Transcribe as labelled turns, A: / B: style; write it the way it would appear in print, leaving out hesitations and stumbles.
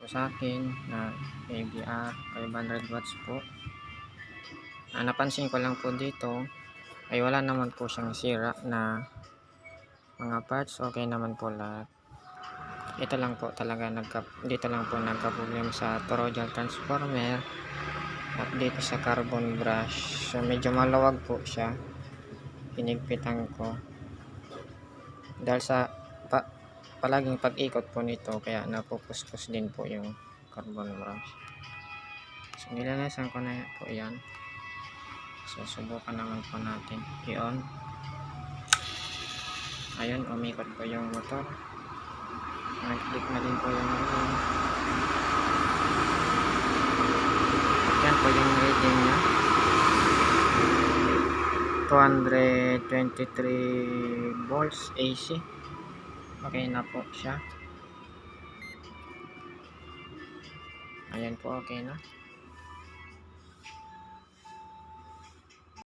A: sa akin na maybe 500 watts po. Napansin ko lang po dito ay wala naman po siyang sira na mga parts, okay naman po lahat. Ito lang po talaga dito lang po nagka-problem sa toroidal transformer at dito sa carbon brush. So medyo malawag po siya, hinigpitan ko dahil sa palaging pag-ikot po nito, kaya napupuspos din po yung carbon brush. So nilalasan ko na po yan. So subukan naman po natin i-on. Ayun, umikot po yung motor, nag-click na din po yung reading. At yan po yung reading nya, 223 volts AC. Okay na po siya. Ayan po, okay na.